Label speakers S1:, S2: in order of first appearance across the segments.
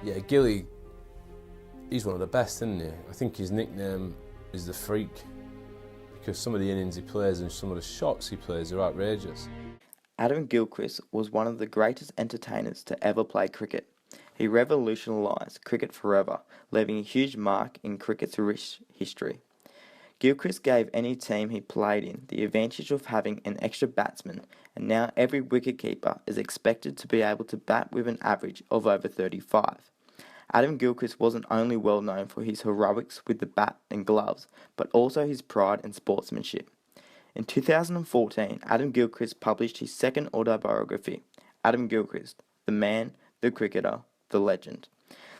S1: Yeah, Gilly, he's one of the best, isn't he? I think his nickname is the Freak, because some of the innings he plays and some of the shots he plays are outrageous.
S2: Adam Gilchrist was one of the greatest entertainers to ever play cricket. He revolutionised cricket forever, leaving a huge mark in cricket's rich history. Gilchrist gave any team he played in the advantage of having an extra batsman, and now every wicketkeeper is expected to be able to bat with an average of over 35. Adam Gilchrist wasn't only well known for his heroics with the bat and gloves, but also his pride and sportsmanship. In 2014, Adam Gilchrist published his second autobiography, Adam Gilchrist, the Man, the Cricketer, the Legend.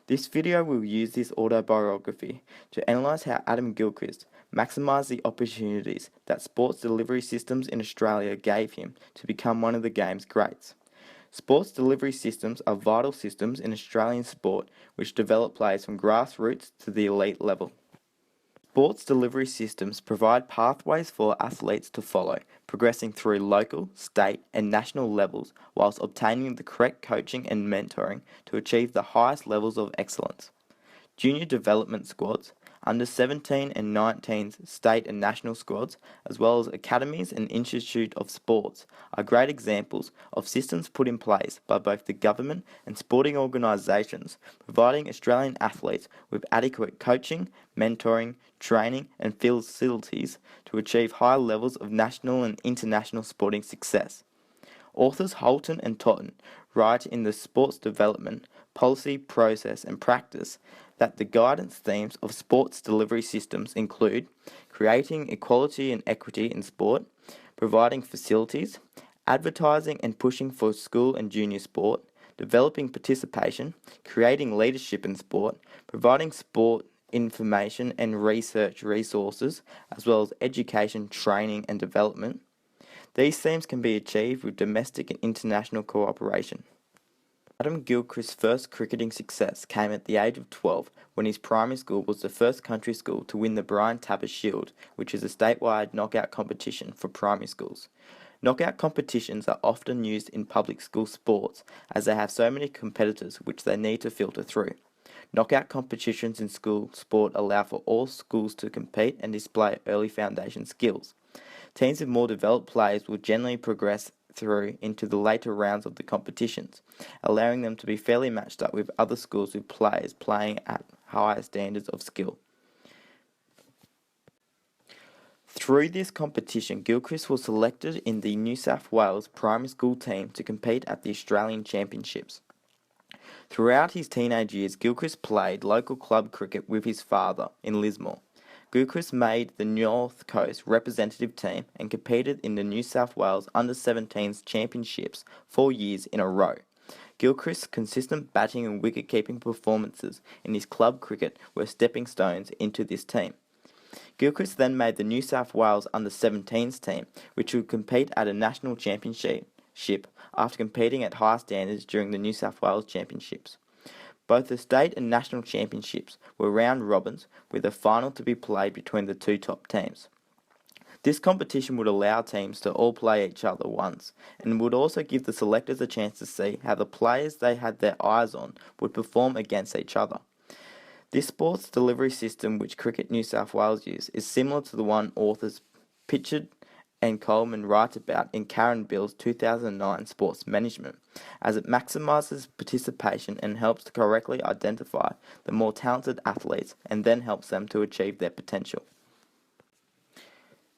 S2: This video will use this autobiography to analyse how Adam Gilchrist maximised the opportunities that sports delivery systems in Australia gave him to become one of the game's greats. Sports delivery systems are vital systems in Australian sport which develop players from grassroots to the elite level. Sports delivery systems provide pathways for athletes to follow, progressing through local, state and national levels whilst obtaining the correct coaching and mentoring to achieve the highest levels of excellence. Junior development squads, under 17 and 19 state and national squads, as well as academies and institute of sports, are great examples of systems put in place by both the government and sporting organisations, providing Australian athletes with adequate coaching, mentoring, training and facilities to achieve high levels of national and international sporting success. Authors Hylton and Totten write in the Sports Development, Policy, Process and Practice that the guidance themes of sports delivery systems include creating equality and equity in sport, providing facilities, advertising and pushing for school and junior sport, developing participation, creating leadership in sport, providing sport information and research resources, as well as education, training and development. These themes can be achieved with domestic and international cooperation. Adam Gilchrist's first cricketing success came at the age of 12 when his primary school was the first country school to win the Brian Tapper Shield, which is a statewide knockout competition for primary schools. Knockout competitions are often used in public school sports as they have so many competitors which they need to filter through. Knockout competitions in school sport allow for all schools to compete and display early foundation skills. Teams with more developed players will generally progress through into the later rounds of the competitions, allowing them to be fairly matched up with other schools with players playing at higher standards of skill. Through this competition, Gilchrist was selected in the New South Wales primary school team to compete at the Australian Championships. Throughout his teenage years, Gilchrist played local club cricket with his father in Lismore. Gilchrist made the North Coast representative team and competed in the New South Wales Under-17s Championships 4 years in a row. Gilchrist's consistent batting and wicket-keeping performances in his club cricket were stepping stones into this team. Gilchrist then made the New South Wales Under-17s team, which would compete at a national championship after competing at high standards during the New South Wales Championships. Both the state and national championships were round robins, with a final to be played between the two top teams. This competition would allow teams to all play each other once, and would also give the selectors a chance to see how the players they had their eyes on would perform against each other. This sports delivery system which Cricket New South Wales use is similar to the one authors Pitchard and Coleman write about in Karen Bill's 2009 Sports Management, as it maximises participation and helps to correctly identify the more talented athletes and then helps them to achieve their potential.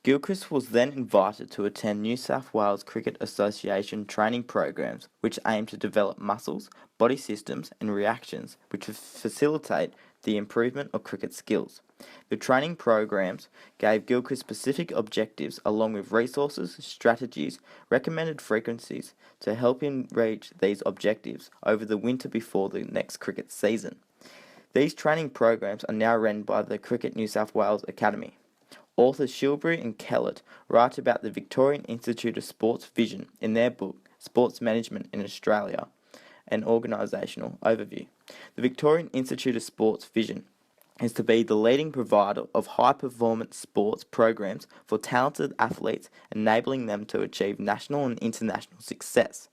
S2: Gilchrist was then invited to attend New South Wales Cricket Association training programs which aim to develop muscles, body systems and reactions which facilitate the improvement of cricket skills. The training programs gave Gilchrist specific objectives along with resources, strategies, recommended frequencies to help him reach these objectives over the winter before the next cricket season. These training programs are now run by the Cricket New South Wales Academy. Authors Shilbury and Kellett write about the Victorian Institute of Sports vision in their book Sports Management in Australia, an organisational overview. The Victorian Institute of Sports vision is to be the leading provider of high-performance sports programs for talented athletes, enabling them to achieve national and international success.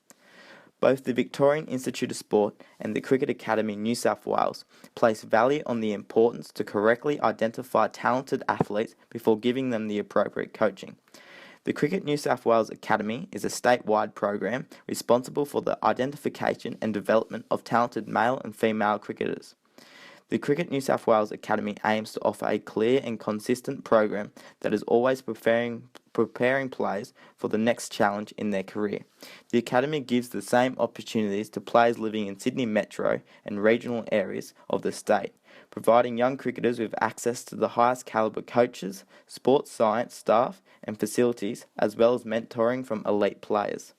S2: Both the Victorian Institute of Sport and the Cricket Academy New South Wales place value on the importance to correctly identify talented athletes before giving them the appropriate coaching. The Cricket New South Wales Academy is a statewide program responsible for the identification and development of talented male and female cricketers. The Cricket New South Wales Academy aims to offer a clear and consistent program that is always preparing players for the next challenge in their career. The Academy gives the same opportunities to players living in Sydney metro and regional areas of the state, providing young cricketers with access to the highest calibre coaches, sports science staff and facilities, as well as mentoring from elite players.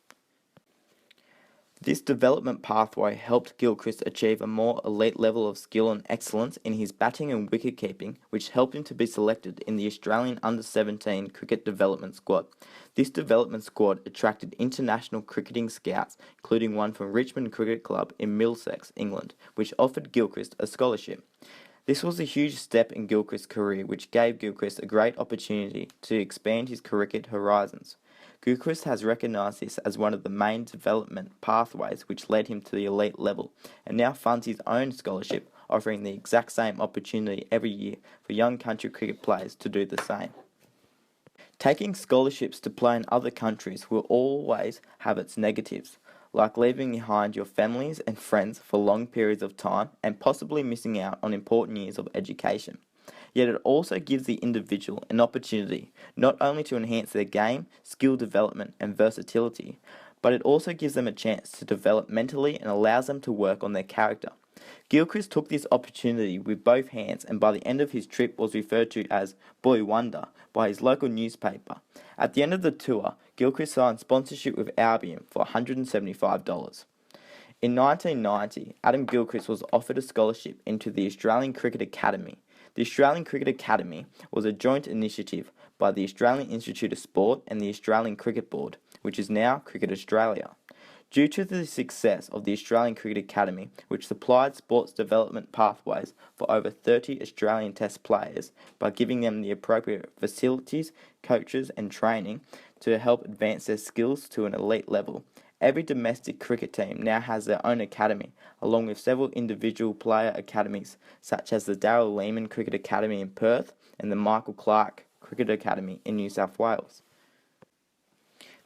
S2: This development pathway helped Gilchrist achieve a more elite level of skill and excellence in his batting and wicket-keeping, which helped him to be selected in the Australian Under-17 Cricket Development Squad. This development squad attracted international cricketing scouts, including one from Richmond Cricket Club in Middlesex, England, which offered Gilchrist a scholarship. This was a huge step in Gilchrist's career, which gave Gilchrist a great opportunity to expand his cricket horizons. Gilchrist has recognised this as one of the main development pathways which led him to the elite level, and now funds his own scholarship, offering the exact same opportunity every year for young country cricket players to do the same. Taking scholarships to play in other countries will always have its negatives, like leaving behind your families and friends for long periods of time and possibly missing out on important years of education. Yet it also gives the individual an opportunity not only to enhance their game, skill development and versatility, but it also gives them a chance to develop mentally and allows them to work on their character. Gilchrist took this opportunity with both hands and by the end of his trip was referred to as Boy Wonder by his local newspaper. At the end of the tour, Gilchrist signed sponsorship with Albion for $175. In 1990, Adam Gilchrist was offered a scholarship into the Australian Cricket Academy. The Australian Cricket Academy was a joint initiative by the Australian Institute of Sport and the Australian Cricket Board, which is now Cricket Australia. Due to the success of the Australian Cricket Academy, which supplied sports development pathways for over 30 Australian Test players by giving them the appropriate facilities, coaches and training to help advance their skills to an elite level, every domestic cricket team now has their own academy, along with several individual player academies, such as the Darryl Lehman Cricket Academy in Perth and the Michael Clarke Cricket Academy in New South Wales.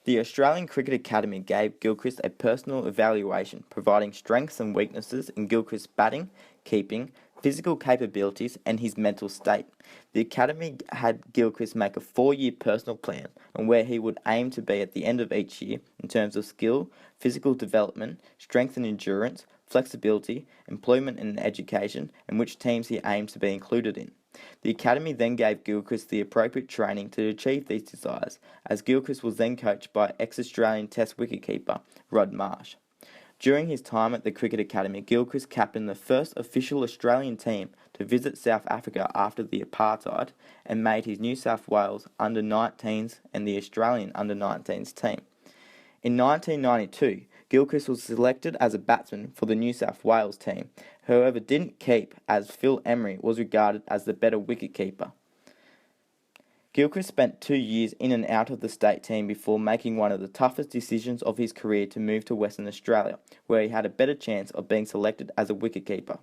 S2: The Australian Cricket Academy gave Gilchrist a personal evaluation, providing strengths and weaknesses in Gilchrist's batting, keeping, physical capabilities and his mental state. The Academy had Gilchrist make a 4-year personal plan on where he would aim to be at the end of each year in terms of skill, physical development, strength and endurance, flexibility, employment and education, and which teams he aimed to be included in. The Academy then gave Gilchrist the appropriate training to achieve these desires, as Gilchrist was then coached by ex-Australian Test wicketkeeper Rod Marsh. During his time at the Cricket Academy, Gilchrist captained the first official Australian team to visit South Africa after the apartheid and made his New South Wales under-19s and the Australian under-19s team. In 1992, Gilchrist was selected as a batsman for the New South Wales team, however didn't keep as Phil Emery was regarded as the better wicketkeeper. Gilchrist spent 2 years in and out of the state team before making one of the toughest decisions of his career to move to Western Australia, where he had a better chance of being selected as a wicketkeeper.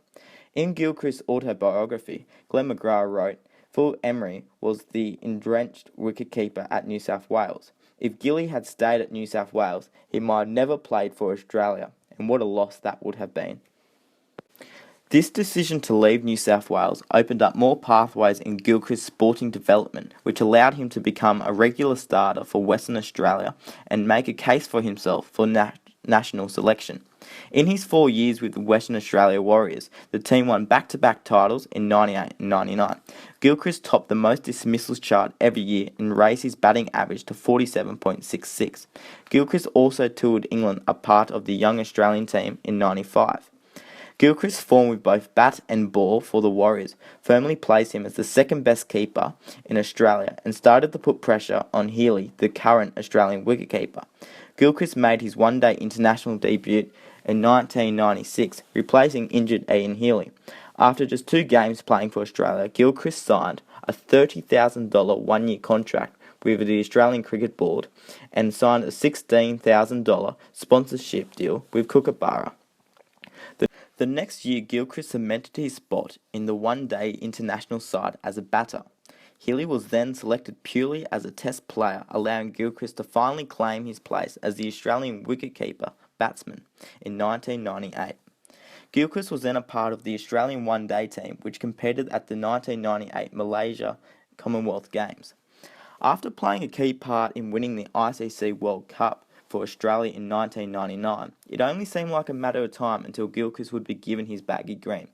S2: In Gilchrist's autobiography, Glenn McGrath wrote, "Phil Emery was the entrenched wicketkeeper at New South Wales. If Gilly had stayed at New South Wales, he might have never played for Australia, and what a loss that would have been." This decision to leave New South Wales opened up more pathways in Gilchrist's sporting development, which allowed him to become a regular starter for Western Australia and make a case for himself for national selection. In his 4 years with the Western Australia Warriors, the team won back-to-back titles in 98 and 99. Gilchrist topped the most dismissals chart every year and raised his batting average to 47.66. Gilchrist also toured England, a part of the young Australian team, in 95. Gilchrist's form with both bat and ball for the Warriors firmly placed him as the second best keeper in Australia and started to put pressure on Healy, the current Australian wicketkeeper. Gilchrist made his one-day international debut in 1996, replacing injured Ian Healy. After just 2 games playing for Australia, Gilchrist signed a $30,000 one-year contract with the Australian Cricket Board and signed a $16,000 sponsorship deal with Kookaburra. The next year, Gilchrist cemented his spot in the one-day international side as a batter. Healy was then selected purely as a test player, allowing Gilchrist to finally claim his place as the Australian wicketkeeper batsman in 1998. Gilchrist was then a part of the Australian one-day team, which competed at the 1998 Malaysia Commonwealth Games. After playing a key part in winning the ICC World Cup for Australia in 1999, it only seemed like a matter of time until Gilchrist would be given his baggy green.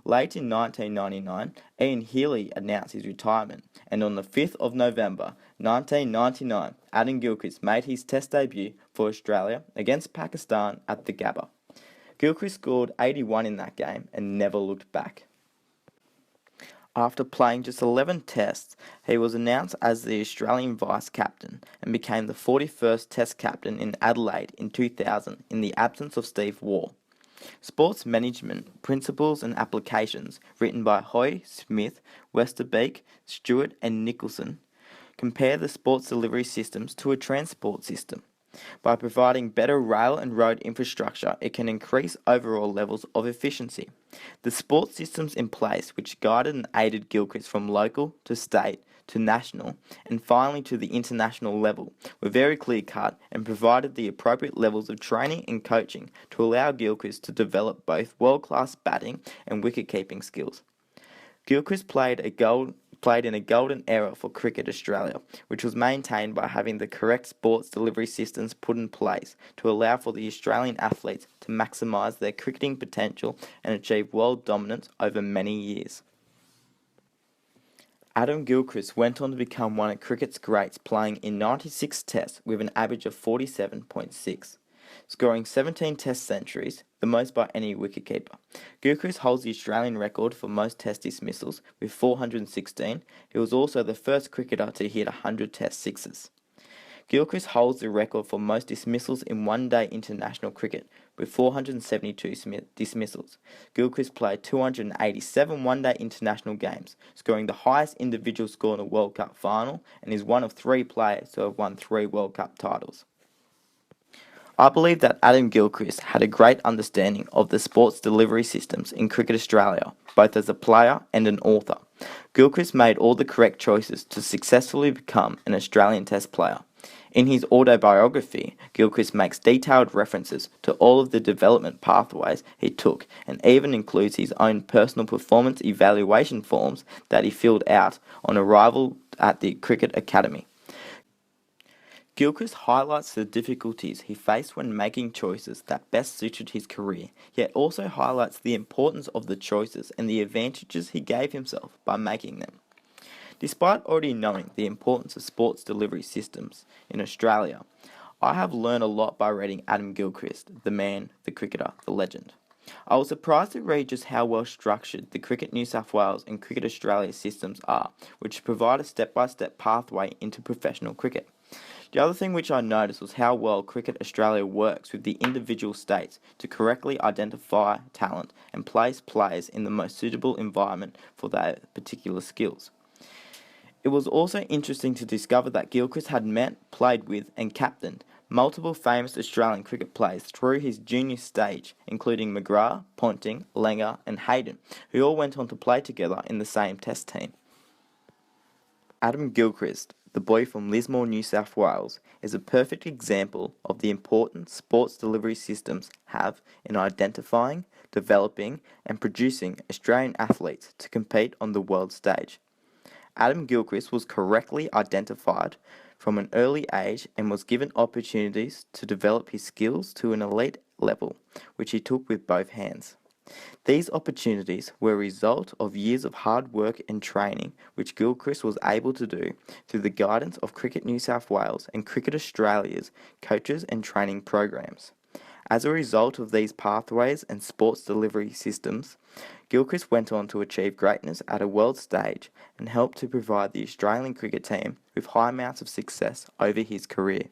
S2: Late in 1999, Ian Healy announced his retirement, and on the 5th of November 1999, Adam Gilchrist made his Test debut for Australia against Pakistan at the Gabba. Gilchrist scored 81 in that game and never looked back. After playing just 11 tests, he was announced as the Australian vice-captain and became the 41st Test captain in Adelaide in 2000 in the absence of Steve Waugh. Sports Management, Principles and Applications, written by Hoy, Smith, Westerbeek, Stewart and Nicholson, compare the sports delivery systems to a transport system. By providing better rail and road infrastructure, it can increase overall levels of efficiency. The sports systems in place, which guided and aided Gilchrist from local to state to national and finally to the international level, were very clear-cut and provided the appropriate levels of training and coaching to allow Gilchrist to develop both world-class batting and wicket-keeping skills. Gilchrist played in a golden era for Cricket Australia, which was maintained by having the correct sports delivery systems put in place to allow for the Australian athletes to maximise their cricketing potential and achieve world dominance over many years. Adam Gilchrist went on to become one of cricket's greats, playing in 96 tests with an average of 47.6. Scoring 17 Test centuries, the most by any wicketkeeper. Gilchrist holds the Australian record for most Test dismissals with 416. He was also the first cricketer to hit 100 Test sixes. Gilchrist holds the record for most dismissals in one-day international cricket with 472 dismissals. Gilchrist played 287 one-day international games, scoring the highest individual score in a World Cup final, and is one of 3 players to have won 3 World Cup titles. I believe that Adam Gilchrist had a great understanding of the sports delivery systems in Cricket Australia, both as a player and an author. Gilchrist made all the correct choices to successfully become an Australian Test player. In his autobiography, Gilchrist makes detailed references to all of the development pathways he took and even includes his own personal performance evaluation forms that he filled out on arrival at the Cricket Academy. Gilchrist highlights the difficulties he faced when making choices that best suited his career, yet also highlights the importance of the choices and the advantages he gave himself by making them. Despite already knowing the importance of sports delivery systems in Australia, I have learned a lot by reading Adam Gilchrist, the man, the cricketer, the legend. I was surprised to read just how well structured the Cricket New South Wales and Cricket Australia systems are, which provide a step-by-step pathway into professional cricket. The other thing which I noticed was how well Cricket Australia works with the individual states to correctly identify talent and place players in the most suitable environment for their particular skills. It was also interesting to discover that Gilchrist had met, played with and captained multiple famous Australian cricket players through his junior stage, including McGrath, Ponting, Langer and Hayden, who all went on to play together in the same Test team. Adam Gilchrist, the boy from Lismore, New South Wales, is a perfect example of the importance sports delivery systems have in identifying, developing and producing Australian athletes to compete on the world stage. Adam Gilchrist was correctly identified from an early age and was given opportunities to develop his skills to an elite level, which he took with both hands. These opportunities were a result of years of hard work and training, which Gilchrist was able to do through the guidance of Cricket New South Wales and Cricket Australia's coaches and training programs. As a result of these pathways and sports delivery systems, Gilchrist went on to achieve greatness at a world stage and helped to provide the Australian cricket team with high amounts of success over his career.